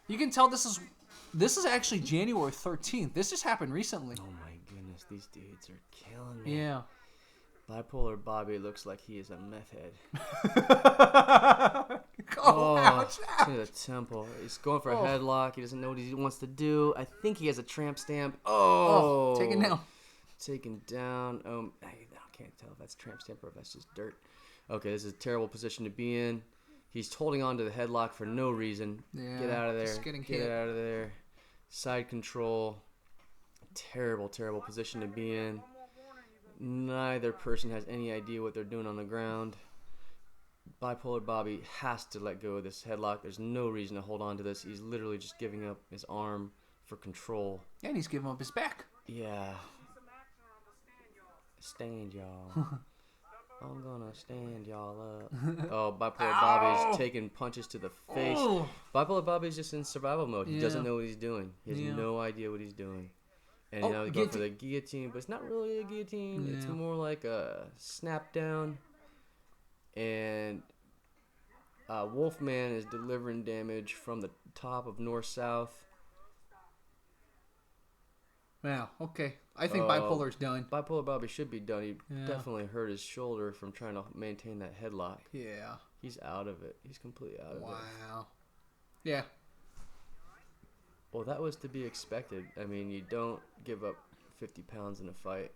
You can tell this is actually January 13th. This just happened recently. Oh my goodness, these dudes are killing me. Yeah. Bipolar Bobby looks like he is a meth head. Ouch. To the temple. He's going for a headlock. He doesn't know what he wants to do. I think he has a tramp stamp. Taken down. Taken down. I can't tell if that's tramp stamp or if that's just dirt. Okay, this is a terrible position to be in. He's holding on to the headlock for no reason. Yeah, get out of there. Just getting get hit. out of there. Side control. Terrible, terrible position to be in. Neither person has any idea what they're doing on the ground. Bipolar Bobby has to let go of this headlock. There's no reason to hold on to this. He's literally just giving up his arm for control. And he's giving up his back. Yeah. Stand, y'all. I'm gonna stand y'all up. Bipolar Bobby's taking punches to the face. Bipolar Bobby's just in survival mode. He doesn't know what he's doing. He has no idea what he's doing. And he's going for the guillotine, but it's not really a guillotine. It's more like a snap down. And Wolfman is delivering damage from the top of north-south. Wow, okay. I think Bipolar's done. Bipolar Bobby should be done. He definitely hurt his shoulder from trying to maintain that headlock. Yeah. He's out of it. He's completely out of it. Wow. Yeah. Well, that was to be expected. I mean, you don't give up 50 pounds in a fight.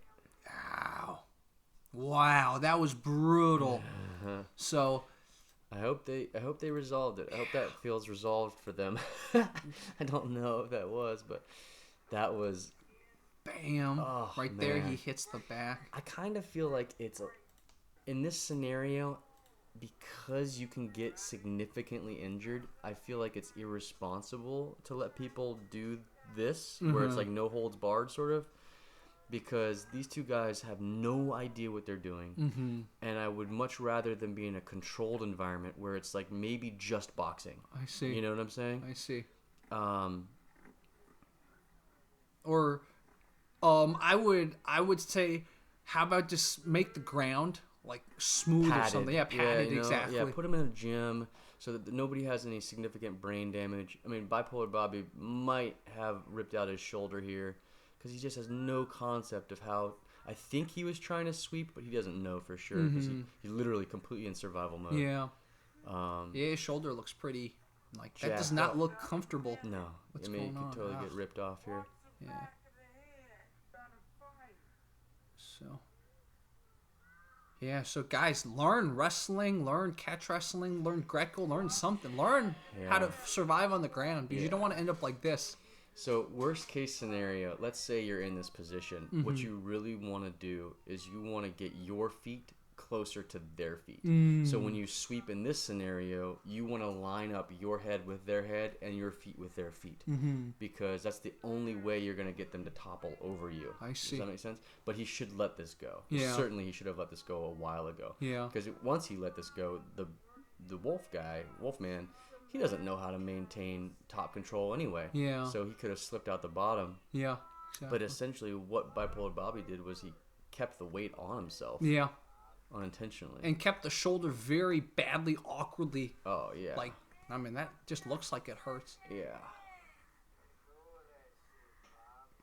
Ow. Wow, that was brutal. So I hope they resolved it. I hope that feels resolved for them. I don't know if that was, but that was bam. Oh, right there he hits the back. I kind of feel like in this scenario, because you can get significantly injured, I feel like it's irresponsible to let people do this, where it's like no holds barred sort of, because these two guys have no idea what they're doing, and I would much rather them be in a controlled environment where it's like maybe just boxing. I see. You know what I'm saying? I see. I would say, how about just make the ground like smooth padded. or something? Yeah, padded, exactly. Yeah, put him in a gym so that nobody has any significant brain damage. I mean, Bipolar Bobby might have ripped out his shoulder here because he just has no concept of how. I think he was trying to sweep, but he doesn't know for sure because he's literally completely in survival mode. Yeah. Yeah, his shoulder looks pretty. Like that does jacked not up. look comfortable. No, What's I mean, going you could on? totally get ripped off here. Yeah. So. Yeah, so guys, learn wrestling, learn catch wrestling, learn Greco, learn something. Learn how to survive on the ground because you don't want to end up like this. So, worst case scenario, let's say you're in this position. What you really want to do is you want to get your feet closer to their feet. So when you sweep in this scenario, you want to line up your head with their head and your feet with their feet, because that's the only way you're going to get them to topple over you. I see. Does that make sense? But he should let this go. Yeah. Certainly he should have let this go a while ago. Yeah. Because once he let this go, the Wolfman, he doesn't know how to maintain top control anyway. Yeah. So he could have slipped out the bottom. Yeah. Exactly. But essentially what Bipolar Bobby did was he kept the weight on himself. Yeah. Unintentionally. And kept the shoulder very badly, awkwardly. Oh, yeah. Like, I mean, that just looks like it hurts. Yeah.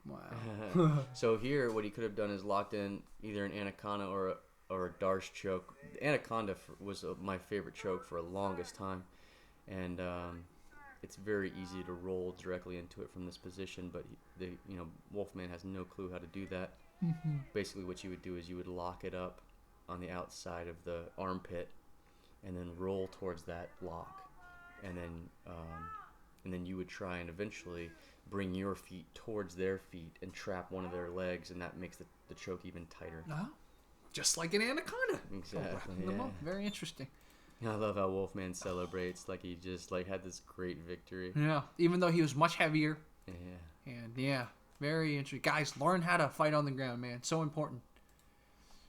Wow. So here, what he could have done is locked in either an anaconda or a Darce choke. The anaconda was my favorite choke for the longest time. And it's very easy to roll directly into it from this position, but Wolfman has no clue how to do that. Basically, what you would do is you would lock it up on the outside of the armpit, and then roll towards that lock, and then you would try and eventually bring your feet towards their feet and trap one of their legs, and that makes the choke even tighter. Oh, just like an anaconda. Exactly. Yeah. Very interesting. I love how Wolfman celebrates like he just had this great victory. Yeah, even though he was much heavier. Yeah. And yeah, very interesting. Guys, learn how to fight on the ground, man. So important.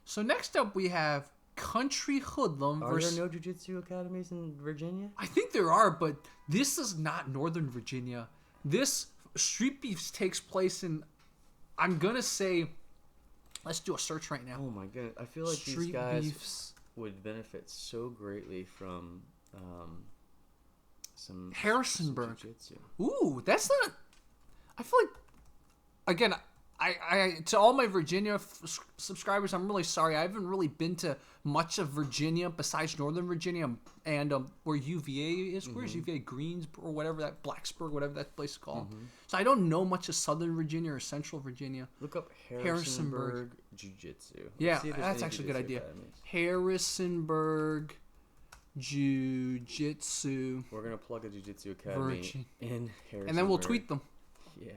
So next up we have Country Hoodlum versus... Are there no jiu-jitsu academies in Virginia? I think there are, but this is not Northern Virginia. This Streetbeefs takes place in... I'm going to say... Let's do a search right now. Oh my goodness. I feel like these guys would benefit so greatly from some Harrisonburg. jiu-jitsu. Ooh, that's not... I feel like... Again... I to all my Virginia subscribers, I'm really sorry. I haven't really been to much of Virginia besides Northern Virginia and where UVA is. Where's UVA? Greensboro, whatever that, Blacksburg, whatever that place is called. So I don't know much of Southern Virginia or Central Virginia. Look up Harrisonburg Jiu-Jitsu. Yeah, that's actually a good idea. Harrisonburg Jiu-Jitsu. We're going to plug a Jiu-Jitsu academy in Harrisonburg. And then we'll tweet them. Yeah.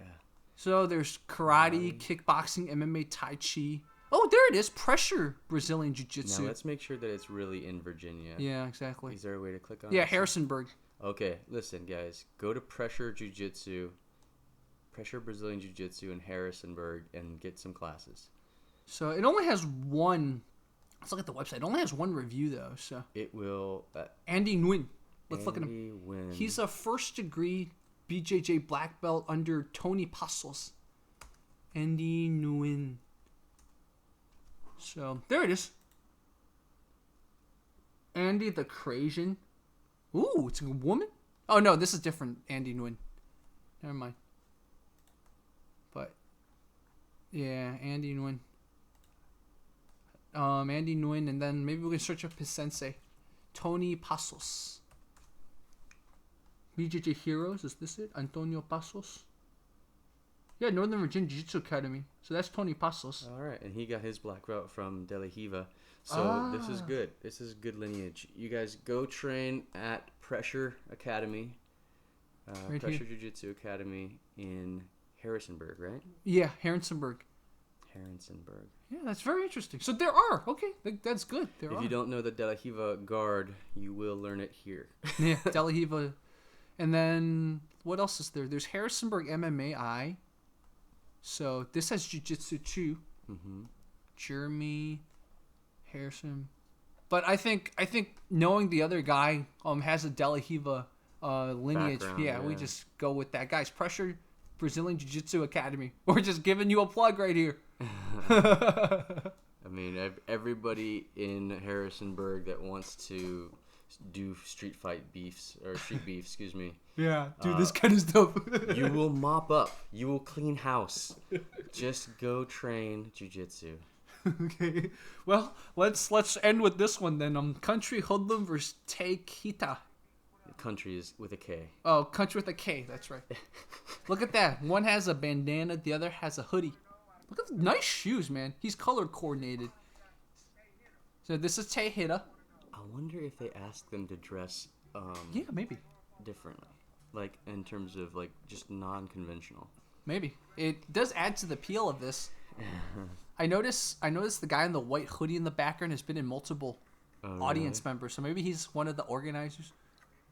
So there's karate, kickboxing, MMA, Tai Chi. Oh, there it is. Pressure Brazilian Jiu-Jitsu. Now let's make sure that it's really in Virginia. Yeah, exactly. Is there a way to click on it? Yeah, Harrisonburg. Okay, listen, guys. Go to Pressure Jiu-Jitsu, Pressure Brazilian Jiu-Jitsu in Harrisonburg and get some classes. So it only has one... Let's look at the website. It only has one review, though. So it will... Andy Nguyen. Let's look at him. Andy Nguyen. He's a first-degree BJJ black belt under Tony Passos. Andy Nguyen. So, there it is. Andy the Crazian. Ooh, it's a woman? Oh, no, this is different. Andy Nguyen. Never mind. But, yeah, Andy Nguyen. Andy Nguyen, and then maybe we can search up his sensei. Tony Passos. BJJ Heroes, is this it? Antonio Passos? Yeah, Northern Virginia Jiu-Jitsu Academy. So that's Tony Passos. All right, and he got his black belt from De La Hiva. So this is good. This is good lineage. You guys go train at Pressure Academy, Right Pressure here. Jiu-Jitsu Academy in Harrisonburg, right? Yeah, Harrisonburg. Harrisonburg. Yeah, that's very interesting. So there are. Okay, that's good. There If are. you don't know the De La Hiva guard, you will learn it here. Yeah, De La Hiva. And then, what else is there? There's Harrisonburg MMA. So this has Jiu-Jitsu too. Mm-hmm. Jeremy Harrison. But I think knowing the other guy has a De La Hiva lineage. Yeah, we just go with that. Guys, Pressure Brazilian Jiu-Jitsu Academy. We're just giving you a plug right here. I mean, everybody in Harrisonburg that wants to do street beefs, excuse me. Yeah, dude, this kind of stuff. You will mop up. You will clean house. Just go train jiu-jitsu. Okay. Well, let's end with this one then. Country Hoodlum versus Takita. Country is with a K. Oh, Country with a K. That's right. Look at that. One has a bandana. The other has a hoodie. Look at the nice shoes, man. He's color coordinated. So this is Takita. I wonder if they asked them to dress Yeah, maybe. differently. Like, in terms of, like, just non-conventional. Maybe. It does add to the appeal of this. I noticed the guy in the white hoodie in the background has been in multiple audience members. So maybe he's one of the organizers.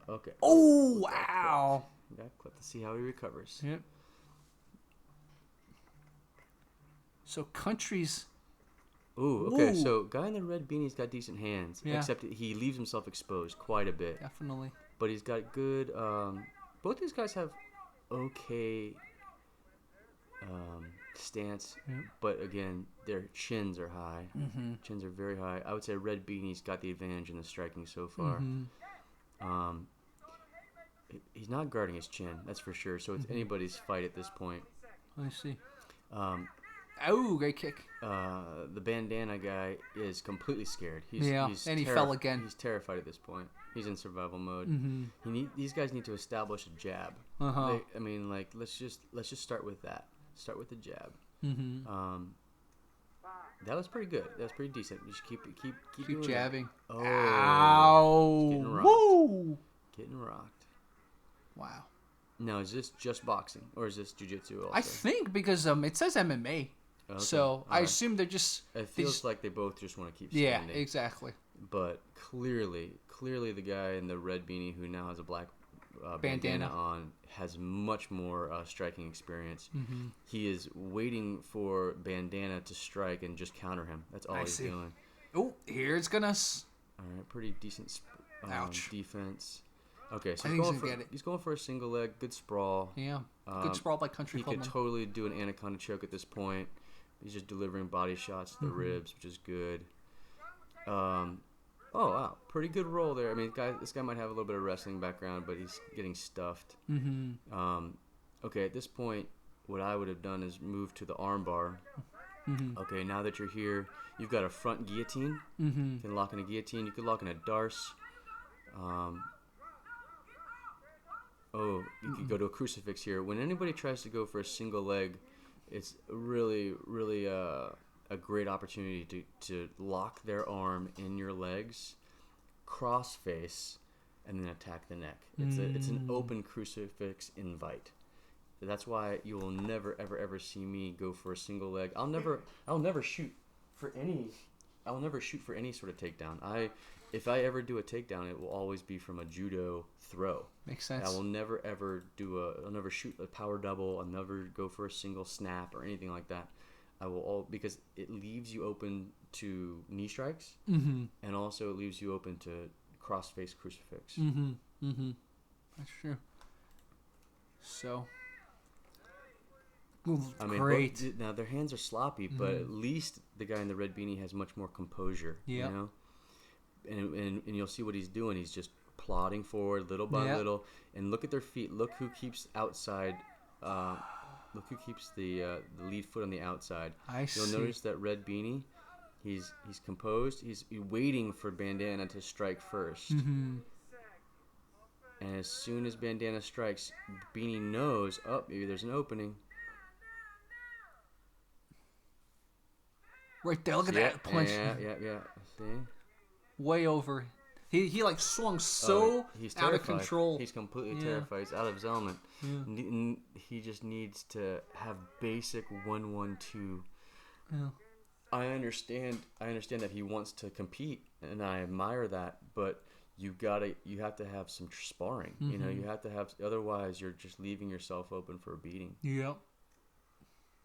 Okay. Oh, wow. Got clip to see how he recovers. Yep. So Country's... Ooh, okay. Ooh. So, guy in the red beanie's got decent hands. Yeah. Except he leaves himself exposed quite a bit. Definitely. But he's got good... both these guys have okay stance. Yep. But, again, their chins are high. Mm-hmm. Chins are very high. I would say red beanie's got the advantage in the striking so far. Mm-hmm. He's not guarding his chin, that's for sure. So it's anybody's fight at this point. Let me see. Um, Oh, great kick. the bandana guy is completely scared. He's and he fell again. He's terrified at this point. He's in survival mode. Mm-hmm. These guys need to establish a jab. Uh-huh. I mean, like, let's just start with that. Start with the jab. Mm-hmm. That was pretty good. That was pretty decent. You should keep doing jabbing. That. Oh, Ow. getting rocked. Woo. Getting rocked. Wow. Now, is this just boxing or is this jiu-jitsu also? I think because it says MMA. Okay. So I Alright. assume they're just... It feels like they both just want to keep Yeah, standing. exactly. But clearly the guy in the red beanie who now has a black bandana on has much more striking experience. Mm-hmm. He is waiting for bandana to strike and just counter him. That's all he's doing. Oh, here it's gonna... All right, pretty decent Ouch. defense. Okay, so I think he's gonna get it. he's going for a single leg, good sprawl. Yeah. Good sprawl by Country He could Hoodlum. totally do an anaconda choke at this point. He's just delivering body shots to the ribs, which is good. Oh wow, pretty good roll there. I mean, this guy might have a little bit of wrestling background, but he's getting stuffed. Mm-hmm. Okay, at this point, what I would have done is move to the arm bar. Mm-hmm. Okay, now that you're here, you've got a front guillotine. Mm-hmm. You can lock in a guillotine. You can lock in a darce. You could go to a crucifix here. When anybody tries to go for a single leg, it's really, really a great opportunity to lock their arm in your legs, cross face, and then attack the neck. It's an open crucifix invite. That's why you will never ever see me go for a single leg. I'll never shoot for any sort of takedown. If I ever do a takedown, it will always be from a judo throw. Makes sense. I will never ever I'll never shoot a power double. I'll never go for a single snap or anything like that. Because it leaves you open to knee strikes, Mm-hmm. and also it leaves you open to cross-face crucifix. Mm-hmm. Mm-hmm. That's true. So... I mean, great. now their hands are sloppy, but at least the guy in the red beanie has much more composure. Yeah. You know, and you'll see what he's doing. He's just plodding forward little by little. And look at their feet. Look who keeps outside. Look who keeps the lead foot on the outside. You'll notice that red beanie. He's composed. He's waiting for Bandana to strike first. Mm-hmm. And as soon as Bandana strikes, Beanie knows, maybe there's an opening. Right there, look at that punch. Yeah. See? Way over. He like swung so he's out of control. He's completely terrified. He's out of his element. Yeah. He just needs to have basic 1-1-2. Yeah. I understand that he wants to compete, and I admire that, but you have to have some sparring. Mm-hmm. You know, you have to have, otherwise you're just leaving yourself open for a beating. Yep.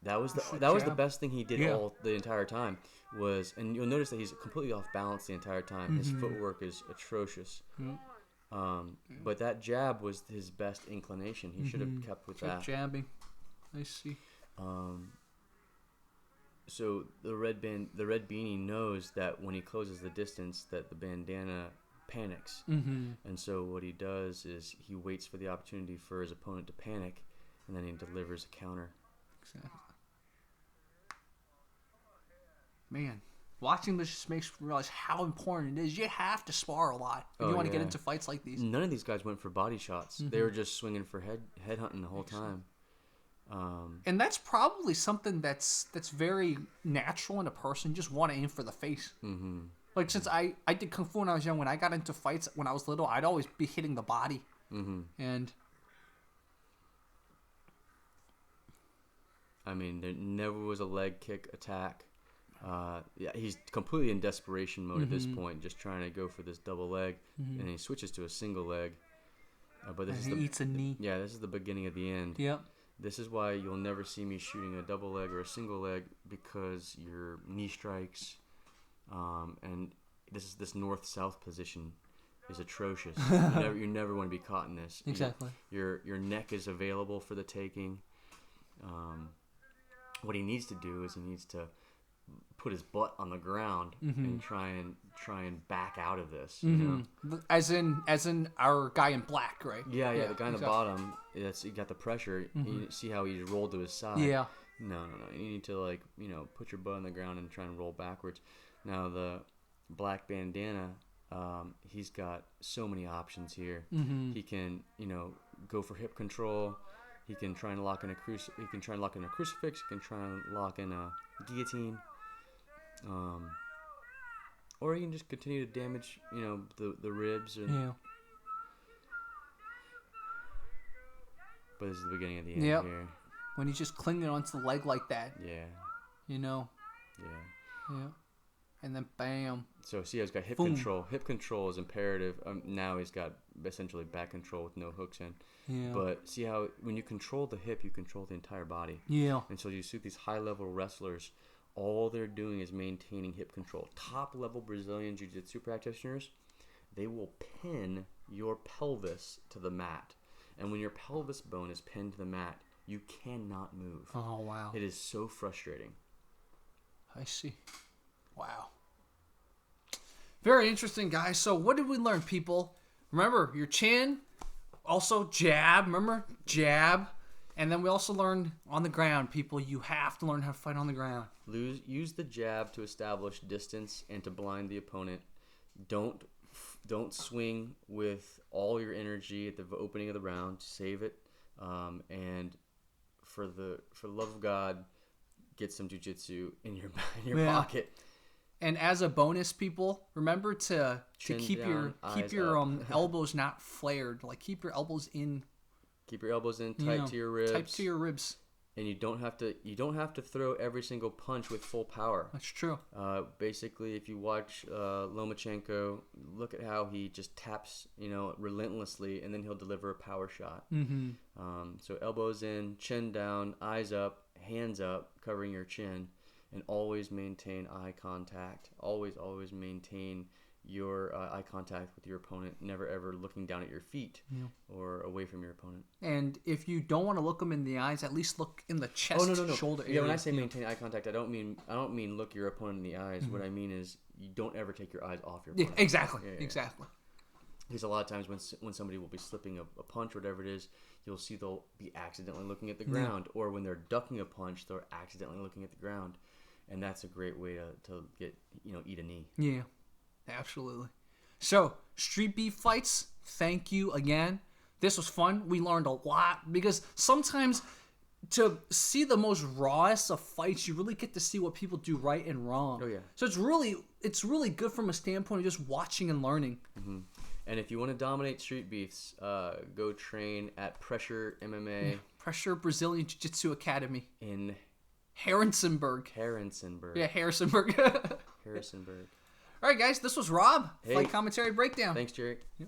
That was the best thing he did the entire time and you'll notice that he's completely off balance the entire time. Mm-hmm. His footwork is atrocious. Mm-hmm. But that jab was his best inclination. He should have kept with that. Jabbing. I see. So the red beanie knows that when he closes the distance that the Bandana panics. Mm-hmm. And so what he does is he waits for the opportunity for his opponent to panic, and then he delivers a counter. Exactly. Man, watching this just makes me realize how important it is. You have to spar a lot if you want to get into fights like these. None of these guys went for body shots. Mm-hmm. They were just swinging for head hunting the whole time. And that's probably something that's very natural in a person. You just want to aim for the face. Mm-hmm. Like, since I did Kung Fu when I was young, when I got into fights when I was little, I'd always be hitting the body. Mm-hmm. And I mean, there never was a leg kick attack. He's completely in desperation mode at this point, just trying to go for this double leg, and he switches to a single leg. But this eats a knee. Yeah, this is the beginning of the end. Yep. This is why you'll never see me shooting a double leg or a single leg, because your knee strikes, and this north-south position is atrocious. You never want to be caught in this. Exactly. Your neck is available for the taking. What he needs to do is he needs to put his butt on the ground and try and back out of this. You know? As in our guy in black, right? Yeah, the guy on the bottom. He got the pressure. You see how he rolled to his side. Yeah. No. You need to put your butt on the ground and try and roll backwards. Now the black Bandana, he's got so many options here. Mm-hmm. He can go for hip control. He can try and lock in a crucifix. He can try and lock in a guillotine. Or he can just continue to damage, the ribs. But this is the beginning of the end here. When he's just clinging onto the leg like that. Yeah. Yeah. And then bam. So see how he's got hip control. Hip control is imperative. Now he's got essentially back control with no hooks in. Yeah. But see how when you control the hip, you control the entire body. Yeah. And so you see these high-level wrestlers, all they're doing is maintaining hip control. Top-level Brazilian Jiu-Jitsu practitioners, they will pin your pelvis to the mat. And when your pelvis bone is pinned to the mat, you cannot move. Oh, wow. It is so frustrating. I see. Wow. Very interesting, guys. So what did we learn, people? Remember, your chin, also jab. Remember, jab. And then we also learned on the ground, people, you have to learn how to fight on the ground. Use the jab to establish distance and to blind the opponent. Don't swing with all your energy at the opening of the round. Save it. And for the love of God, get some jiu-jitsu in your pocket. And as a bonus, people, remember to keep your elbows not flared. Like, keep your elbows in. Keep your elbows in tight to your ribs. Tight to your ribs. And you don't have to throw every single punch with full power. That's true. Basically, if you watch Lomachenko, look at how he just taps, relentlessly, and then he'll deliver a power shot. Mm-hmm. So elbows in, chin down, eyes up, hands up, covering your chin, and always maintain eye contact. Always maintain your eye contact with your opponent, never ever looking down at your feet or away from your opponent. And if you don't want to look them in the eyes, at least look in the chest, shoulder area. Yeah, when I say maintain eye contact, I don't mean look your opponent in the eyes. What I mean is you don't ever take your eyes off your opponent. Yeah, exactly. Exactly. Because a lot of times when somebody will be slipping a punch or whatever it is, you'll see they'll be accidentally looking at the ground, or when they're ducking a punch, they're accidentally looking at the ground, and that's a great way to get eat a knee. Yeah, absolutely. So Street Beef Fights, thank you again. This was fun. We learned a lot because sometimes to see the most rawest of fights, you really get to see what people do right and wrong. Oh yeah. So it's really good from a standpoint of just watching and learning. Mm-hmm. And if you want to dominate Street Beefs, go train at Pressure MMA. Pressure Brazilian Jiu-Jitsu Academy. In Harrisonburg. Yeah, Harrisonburg. Harrisonburg. All right, guys. This was Rob. Hey. Fight Commentary Breakdown. Thanks, Jerry. Yep.